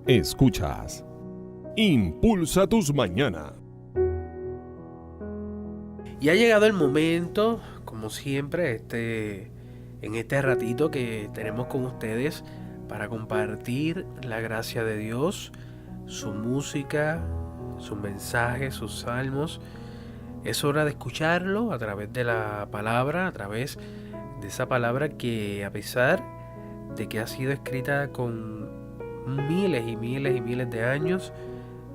Escuchas Impulsa tus mañanas. Y ha llegado el momento, como siempre, en este ratito que tenemos con ustedes para compartir la gracia de Dios, su música, sus mensajes, sus salmos. Es hora de escucharlo a través de la palabra, a través de esa palabra que, a pesar de que ha sido escrita con miles y miles y miles de años,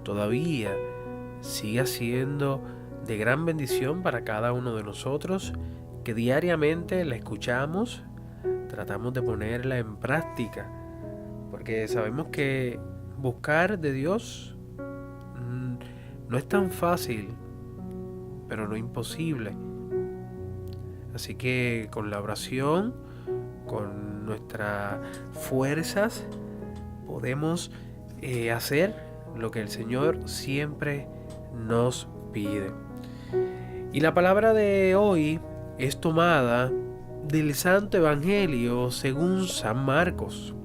todavía sigue siendo de gran bendición para cada uno de nosotros, que diariamente la escuchamos, tratamos de ponerla en práctica, porque sabemos que buscar de Dios no es tan fácil, pero no imposible. Así que con la oración, con nuestras fuerzas, podemos hacer lo que el Señor siempre nos pide. Y la palabra de hoy es tomada del Santo Evangelio según San Marcos.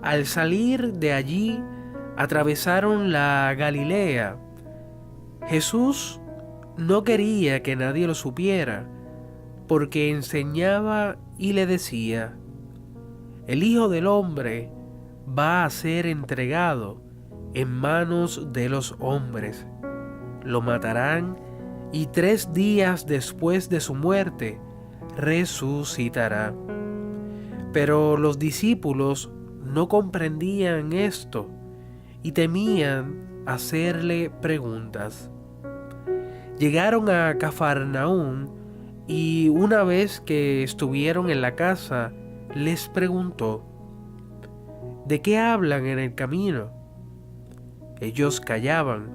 Al salir de allí, atravesaron la Galilea. Jesús no quería que nadie lo supiera, porque enseñaba y le decía: el Hijo del Hombre va a ser entregado en manos de los hombres. Lo matarán y 3 días después de su muerte resucitará. Pero los discípulos no comprendían esto y temían hacerle preguntas. Llegaron a Cafarnaúm y una vez que estuvieron en la casa, les preguntó: ¿de qué hablan en el camino? Ellos callaban,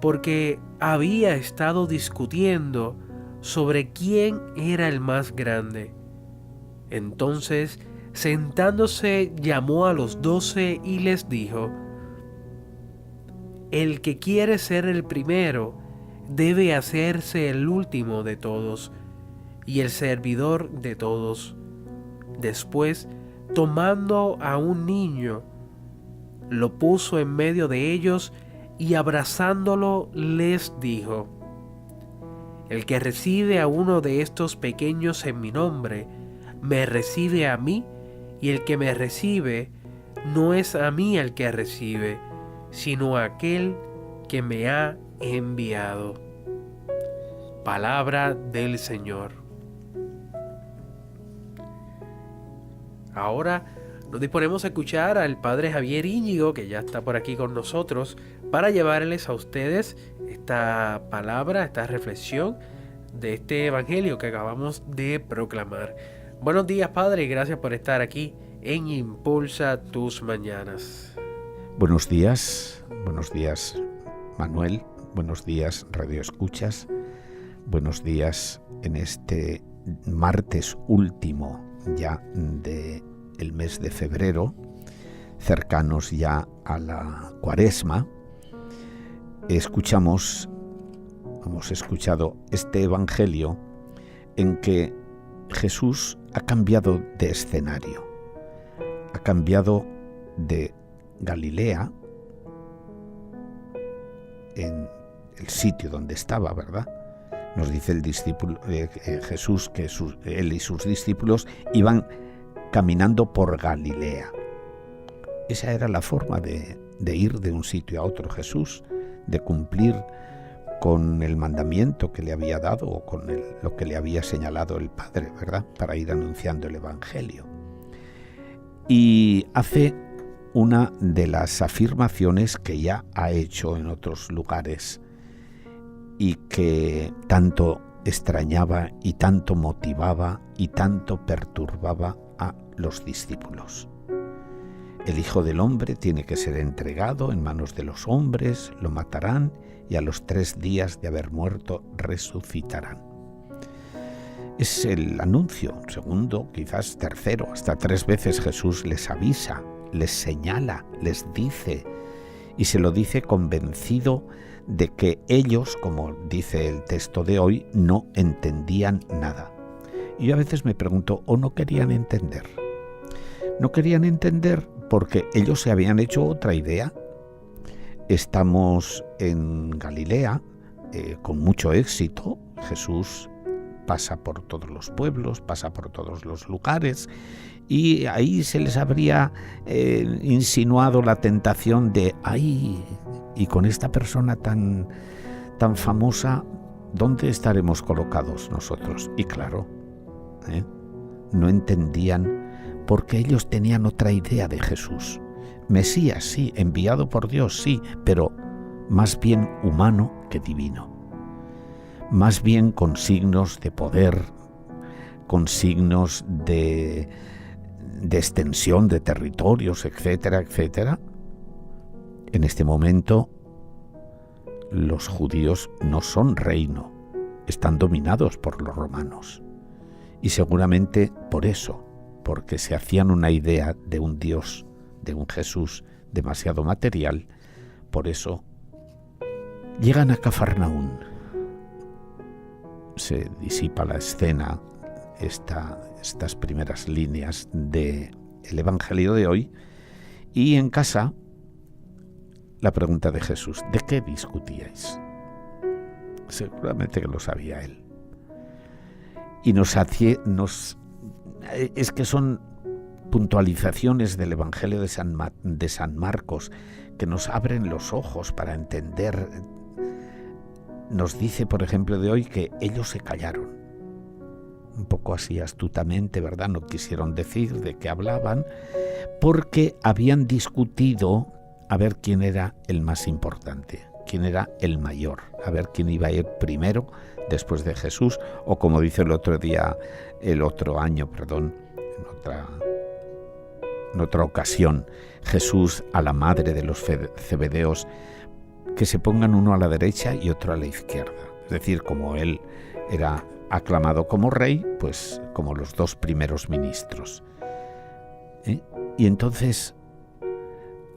porque había estado discutiendo sobre quién era el más grande. Entonces, sentándose, llamó a los 12 y les dijo: el que quiere ser el primero debe hacerse el último de todos y el servidor de todos. Después, tomando a un niño, lo puso en medio de ellos y abrazándolo les dijo: el que recibe a uno de estos pequeños en mi nombre, me recibe a mí, y el que me recibe no es a mí el que recibe, sino a aquel que me ha enviado. Palabra del Señor. Ahora nos disponemos a escuchar al Padre Javier Íñigo, que ya está por aquí con nosotros, para llevarles a ustedes esta palabra, esta reflexión de este Evangelio que acabamos de proclamar. Buenos días, Padre, y gracias por estar aquí en Impulsa tus mañanas. Buenos días, Manuel, buenos días, Radio Escuchas, buenos días en este martes último ya del mes de febrero, cercanos ya a la Cuaresma. Hemos escuchado este Evangelio en que Jesús ha cambiado de escenario, ha cambiado de Galilea, en el sitio donde estaba, ¿verdad? Nos dice el discípulo Jesús que él y sus discípulos iban caminando por Galilea. Esa era la forma de ir de un sitio a otro Jesús, de cumplir con el mandamiento que le había dado o con lo que le había señalado el Padre, ¿verdad? Para ir anunciando el Evangelio. Y hace una de las afirmaciones que ya ha hecho en otros lugares y que tanto extrañaba y tanto motivaba y tanto perturbaba a los discípulos. El Hijo del Hombre tiene que ser entregado en manos de los hombres, lo matarán y a los 3 días de haber muerto resucitarán. Es el anuncio, segundo, quizás tercero, hasta 3 veces Jesús les avisa, les señala, les dice, y se lo dice convencido de que ellos, como dice el texto de hoy, no entendían nada. Y yo a veces me pregunto, ¿o no querían entender? No querían entender porque ellos se habían hecho otra idea. Estamos en Galilea, con mucho éxito. Jesús pasa por todos los pueblos, pasa por todos los lugares, y ahí se les habría insinuado la tentación de, ay, y con esta persona tan famosa, ¿dónde estaremos colocados nosotros? Y claro, no entendían, porque ellos tenían otra idea de Jesús. Mesías, sí, enviado por Dios, sí, pero más bien humano que divino. Más bien con signos de poder, con signos de extensión de territorios, etcétera, etcétera. En este momento, los judíos no son reino, están dominados por los romanos. Y seguramente por eso, porque se hacían una idea de un Dios, de un Jesús demasiado material, por eso llegan a Cafarnaún. Se disipa la escena, estas primeras líneas del Evangelio de hoy, y en casa la pregunta de Jesús: ¿de qué discutíais? Seguramente que lo sabía él. Y es que son puntualizaciones del Evangelio de San Marcos que nos abren los ojos para entender. Nos dice, por ejemplo, de hoy, que ellos se callaron. Un poco así astutamente, ¿verdad? No quisieron decir de qué hablaban, porque habían discutido a ver quién era el más importante, quién era el mayor, a ver quién iba a ir primero después de Jesús, o como dice el otro año, en otra ocasión, Jesús a la madre de los Zebedeos, que se pongan uno a la derecha y otro a la izquierda. Es decir, como él era aclamado como rey, pues como los dos primeros ministros. Y entonces,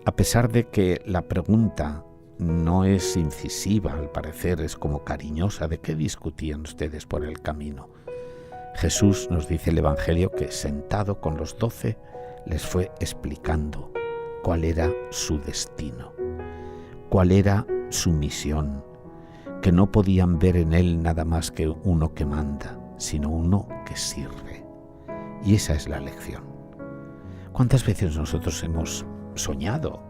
a pesar de que la pregunta no es incisiva, al parecer es como cariñosa, ¿de qué discutían ustedes por el camino? Jesús, nos dice el Evangelio, que sentado con los 12 les fue explicando cuál era su destino, cuál era su misión, que no podían ver en él nada más que uno que manda, sino uno que sirve. Y esa es la lección. ¿Cuántas veces nosotros hemos soñado,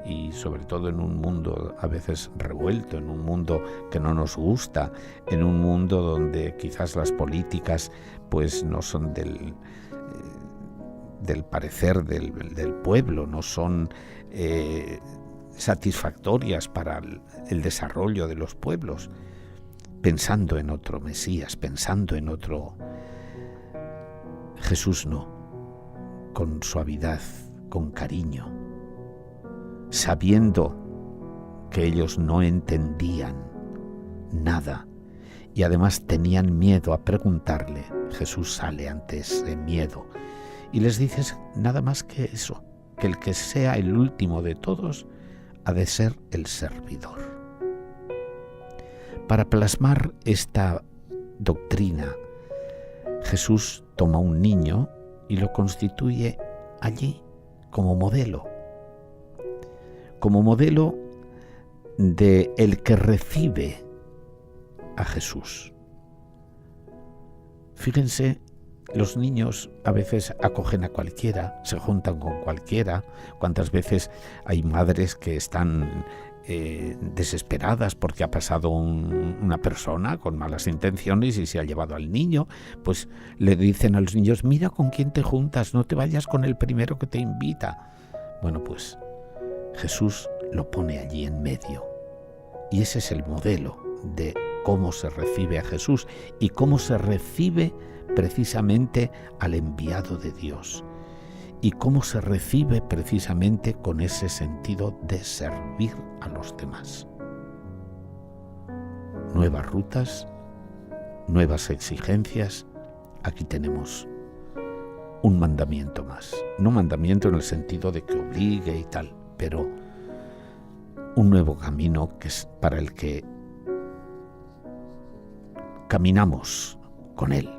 y sobre todo en un mundo a veces revuelto, en un mundo que no nos gusta, en un mundo donde quizás las políticas pues no son del parecer del pueblo, no son satisfactorias para el desarrollo de los pueblos, pensando en otro Mesías, pensando en otro Jesús? No, con suavidad, con cariño, sabiendo que ellos no entendían nada y además tenían miedo a preguntarle. Jesús sale ante ese miedo y les dice nada más que eso, que el que sea el último de todos ha de ser el servidor. Para plasmar esta doctrina, Jesús toma un niño y lo constituye allí como modelo de el que recibe a Jesús. Fíjense, los niños a veces acogen a cualquiera, se juntan con cualquiera. Cuántas veces hay madres que están desesperadas porque ha pasado una persona con malas intenciones y se ha llevado al niño, pues le dicen a los niños: mira con quién te juntas, no te vayas con el primero que te invita. Bueno, pues Jesús lo pone allí en medio, y ese es el modelo de cómo se recibe a Jesús y cómo se recibe precisamente al enviado de Dios, y cómo se recibe precisamente con ese sentido de servir a los demás. Nuevas rutas, nuevas exigencias. Aquí tenemos un mandamiento más, no mandamiento en el sentido de que obligue y tal, pero un nuevo camino que es para el que caminamos con Él.